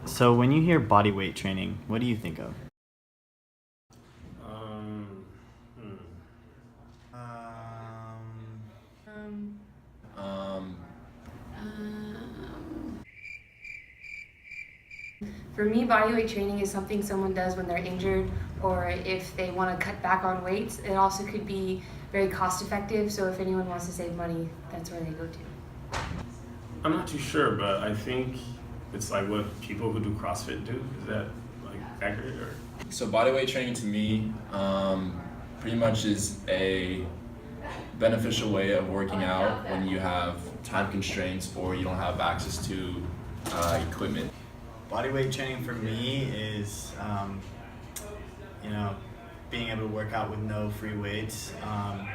So when you hear body weight training, what do you think of? Um, hmm. Um, Um, um, um, for me, bodyweight training is something someone does when they're injured or if they want to cut back on weights. It also could be very cost effective, so if anyone wants to save money, that's where they go to. I'm not too sure, but I think it's like what people who do CrossFit do. Is that like accurate or? so bodyweight training to me, pretty much is a beneficial way of working out when you have time constraints or you don't have access to equipment. Bodyweight training for me is, you know, being able to work out with no free weights.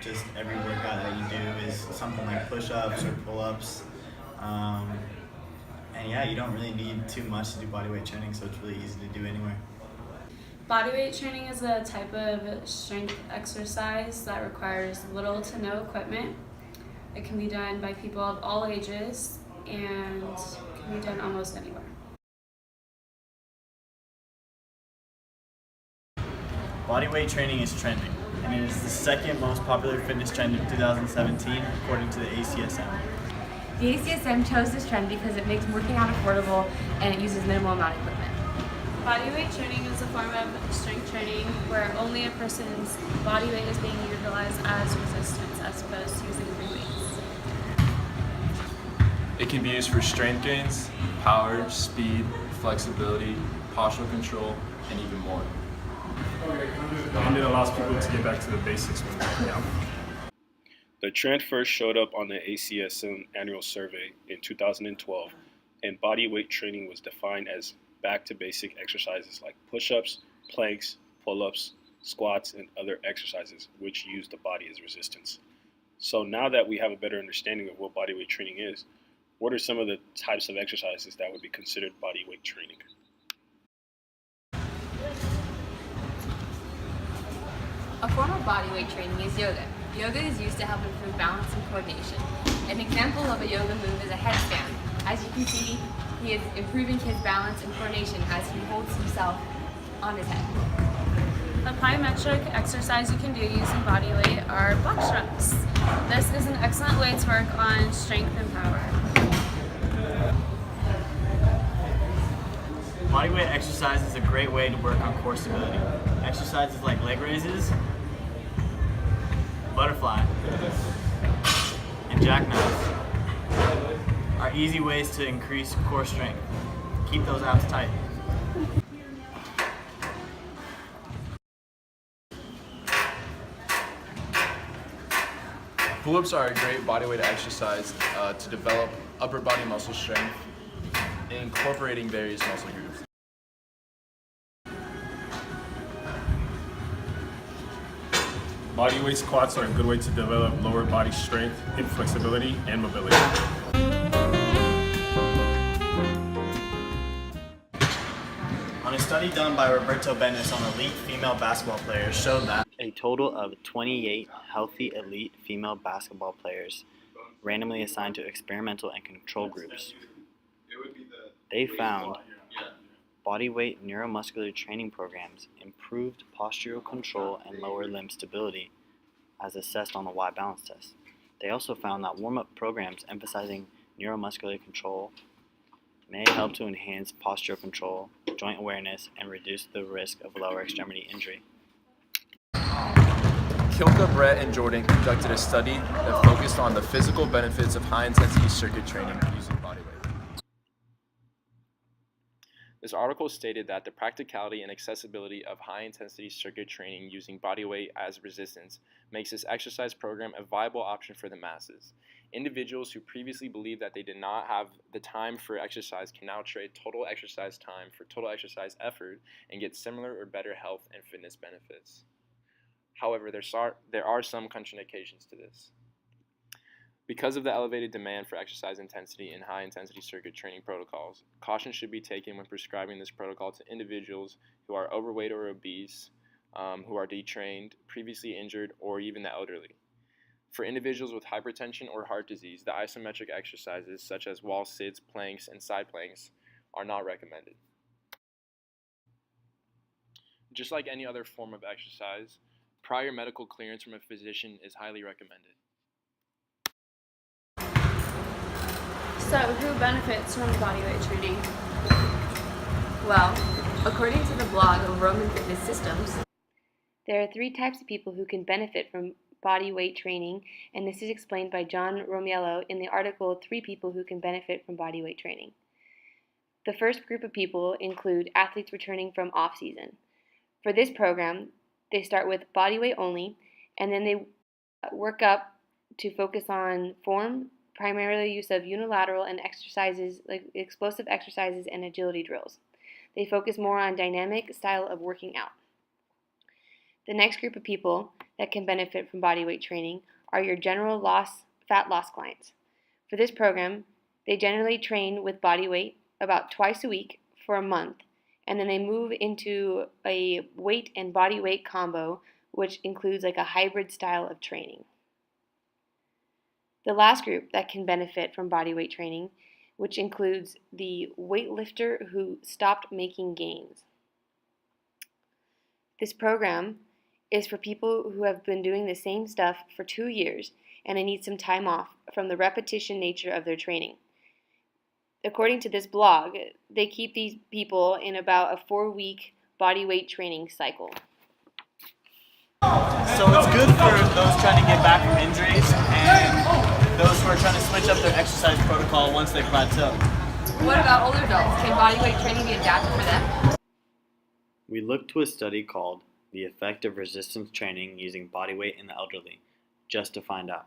Just every workout that you do is something like push-ups or pull-ups. Um, and yeah, you don't really need too much to do bodyweight training, so it's really easy to do anywhere. Bodyweight training is a type of strength exercise that requires little to no equipment. It can be done by people of all ages and can be done almost anywhere. Bodyweight training is trending, and it is the second most popular fitness trend of 2017 according to the ACSM. The ACSM chose this trend because it makes working out affordable and it uses minimal amount of equipment. Bodyweight training is a form of strength training where only a person's body weight is being utilized as resistance as opposed to using free weights. It can be used for strength gains, power, speed, flexibility, postural control, and even more. And it allows people to get back to the basics when working out. The trend first showed up on the ACSM annual survey in 2012, and body weight training was defined as back to basic exercises like push-ups, planks, pull-ups, squats, and other exercises which use the body as resistance. So now that we have a better understanding of what body weight training is, what are some of the types of exercises that would be considered body weight training? A form of bodyweight training is yoga. Yoga is used to help improve balance and coordination. An example of a yoga move is a headstand. As you can see, he is improving his balance and coordination as he holds himself on his head. A plyometric exercise you can do using body weight are box jumps. This is an excellent way to work on strength and power. Bodyweight exercise is a great way to work on core stability. Exercises like leg raises, butterfly, and jackknives are easy ways to increase core strength. Keep those abs tight. Pull-ups are a great bodyweight exercise to develop upper body muscle strength, incorporating various muscle groups. Bodyweight squats are a good way to develop lower body strength, hip flexibility, and mobility. On a study done by Roberto Benes on elite female basketball players showed that a total of 28 healthy elite female basketball players randomly assigned to experimental and control groups. They found bodyweight neuromuscular training programs improved postural control and lower limb stability as assessed on the Y balance test. They also found that warm-up programs emphasizing neuromuscular control may help to enhance postural control, joint awareness, and reduce the risk of lower extremity injury. Kilka, Brett, and Jordan conducted a study that focused on the physical benefits of high-intensity circuit training using bodyweight. This article stated that the practicality and accessibility of high-intensity circuit training using bodyweight as resistance makes this exercise program a viable option for the masses. Individuals who previously believed that they did not have the time for exercise can now trade total exercise time for total exercise effort and get similar or better health and fitness benefits. However, there are some contraindications to this. Because of the elevated demand for exercise intensity in high-intensity circuit training protocols, caution should be taken when prescribing this protocol to individuals who are overweight or obese, who are detrained, previously injured, or even the elderly. For individuals with hypertension or heart disease, the isometric exercises such as wall sits, planks, and side planks are not recommended. Just like any other form of exercise, prior medical clearance from a physician is highly recommended. So, who benefits from bodyweight training? Well, according to the blog of Roman Fitness Systems, There are 3 types of people who can benefit from body weight training, and this is explained by John Romiello in the article 3 People Who Can Benefit from Body Weight Training. The first group of people include athletes returning from off-season. For this program, they start with body weight only, and then they work up to focus on form, primarily use of unilateral and exercises like explosive exercises and agility drills. They focus more on dynamic style of working out. The next group of people that can benefit from bodyweight training are your general fat loss clients. For this program, they generally train with bodyweight about twice a week for a month, and then they move into a weight and body weight combo, which includes like a hybrid style of training. The last group that can benefit from bodyweight training, which includes the weightlifter who stopped making gains. This program is for people who have been doing the same stuff for 2 years and they need some time off from the repetition nature of their training. According to this blog, they keep these people in about a 4-week bodyweight training cycle. So it's good for those trying to get back from injuries and those who are trying to switch up their exercise protocol once they plateau. what about older adults? Can bodyweight training be adapted for them? We looked to a study called The Effect of Resistance Training Using Bodyweight in the Elderly, just to find out.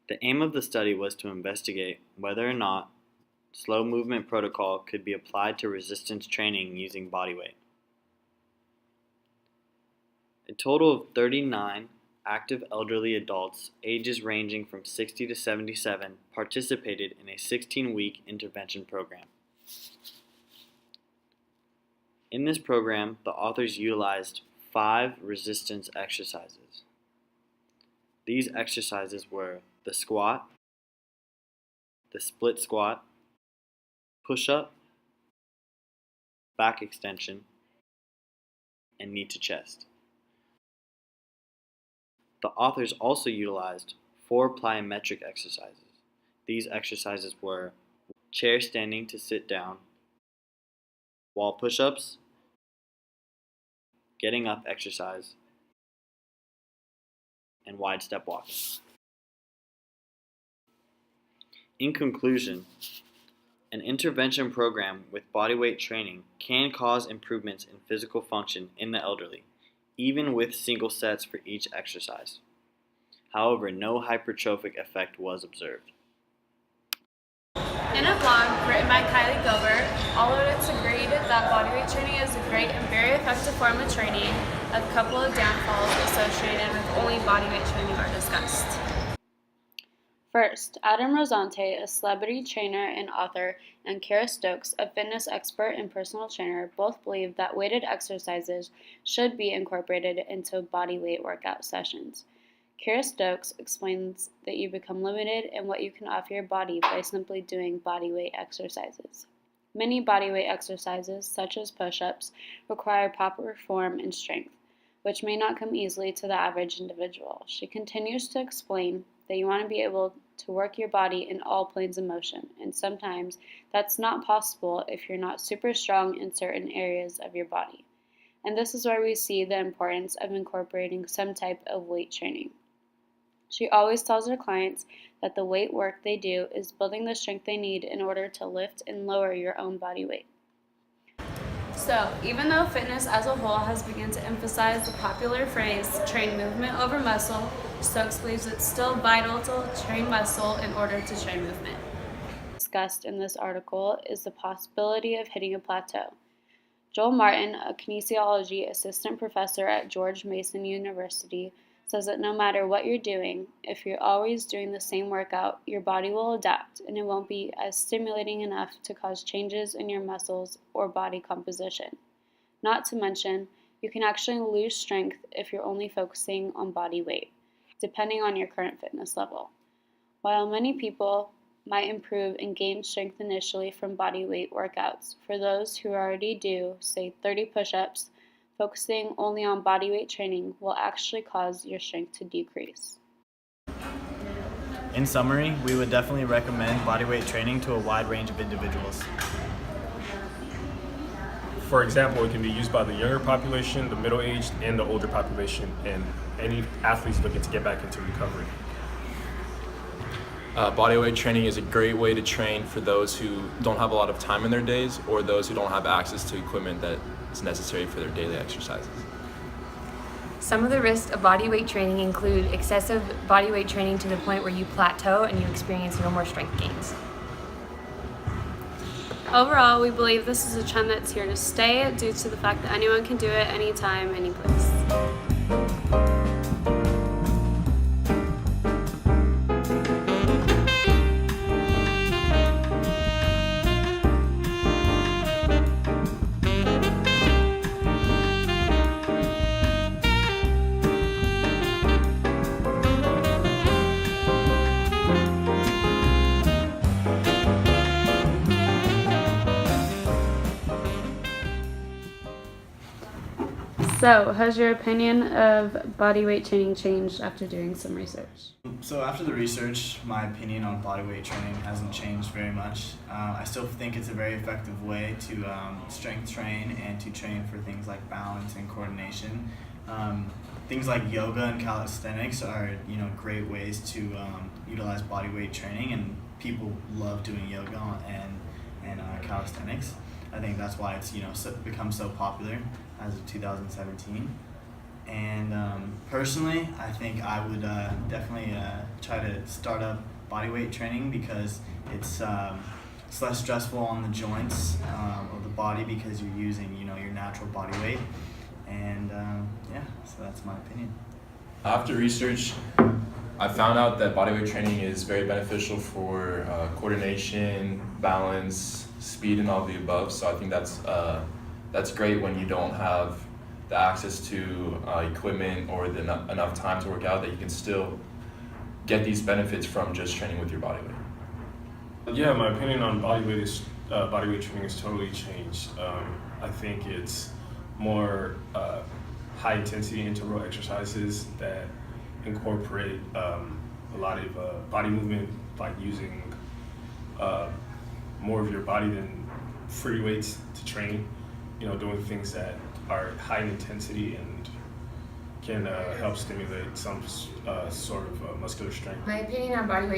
The aim of the study was to investigate whether or not slow movement protocol could be applied to resistance training using bodyweight. A total of 39 active elderly adults, ages ranging from 60 to 77, participated in a 16-week intervention program. In this program, the authors utilized 5 resistance exercises. These exercises were the squat, the split squat, push-up, back extension, and knee to chest. The authors also utilized 4 plyometric exercises. These exercises were chair standing to sit down, wall push-ups, getting up exercise, and wide step walking. In conclusion, an intervention program with bodyweight training can cause improvements in physical function in the elderly, even with single sets for each exercise. However, no hypertrophic effect was observed. In a blog written by Kylie Gilbert, all adults agreed that bodyweight training is a great and very effective form of training. A couple of downfalls associated with only bodyweight training are discussed. First, Adam Rosante, a celebrity trainer and author, and Kara Stokes, a fitness expert and personal trainer, both believe that weighted exercises should be incorporated into bodyweight workout sessions. Kara Stokes explains that you become limited in what you can offer your body by simply doing bodyweight exercises. Many bodyweight exercises, such as push-ups, require proper form and strength, which may not come easily to the average individual. She continues to explain that you want to be able to work your body in all planes of motion, and sometimes that's not possible if you're not super strong in certain areas of your body. And this is where we see the importance of incorporating some type of weight training. She always tells her clients that the weight work they do is building the strength they need in order to lift and lower your own body weight. So, even though fitness as a whole has begun to emphasize the popular phrase, train movement over muscle, Stokes believes it's still vital to train muscle in order to train movement. Discussed in this article is the possibility of hitting a plateau. Joel Martin, a kinesiology assistant professor at George Mason University, says that no matter what you're doing, if you're always doing the same workout, your body will adapt and it won't be as stimulating enough to cause changes in your muscles or body composition. Not to mention, you can actually lose strength if you're only focusing on body weight, depending on your current fitness level. While many people might improve and gain strength initially from body weight workouts. For those who already do, say 30 push-ups, focusing only on body weight training will actually cause your strength to decrease. In summary, we would definitely recommend bodyweight training to a wide range of individuals. For example, it can be used by the younger population, the middle-aged, and the older population, and any athletes looking to get back into recovery. Bodyweight training is a great way to train for those who don't have a lot of time in their days or those who don't have access to equipment that is necessary for their daily exercises. Some of the risks of bodyweight training include excessive bodyweight training to the point where you plateau and you experience no more strength gains. Overall, we believe this is a trend that's here to stay due to the fact that anyone can do it anytime, any place. So, has your opinion of bodyweight training changed after doing some research? So after the research, my opinion on bodyweight training hasn't changed very much. I still think it's a very effective way to strength train and to train for things like balance and coordination. Things like yoga and calisthenics are great ways to utilize bodyweight training, and people love doing yoga and calisthenics. I think that's why it's become so popular as of 2017. And personally, I think I would definitely try to start up bodyweight training because it's less stressful on the joints of the body because you're using your natural body weight. And so that's my opinion. After research, I found out that bodyweight training is very beneficial for coordination, balance, speed, and all of the above. So I think that's great when you don't have the access to equipment or enough time to work out, that you can still get these benefits from just training with your body weight. Yeah, my opinion on bodyweight training has totally changed. I think it's more high intensity interval exercises that incorporate a lot of body movement, like using more of your body than free weights to train. Doing things that are high in intensity and can help stimulate some sort of muscular strength. My opinion on bodyweight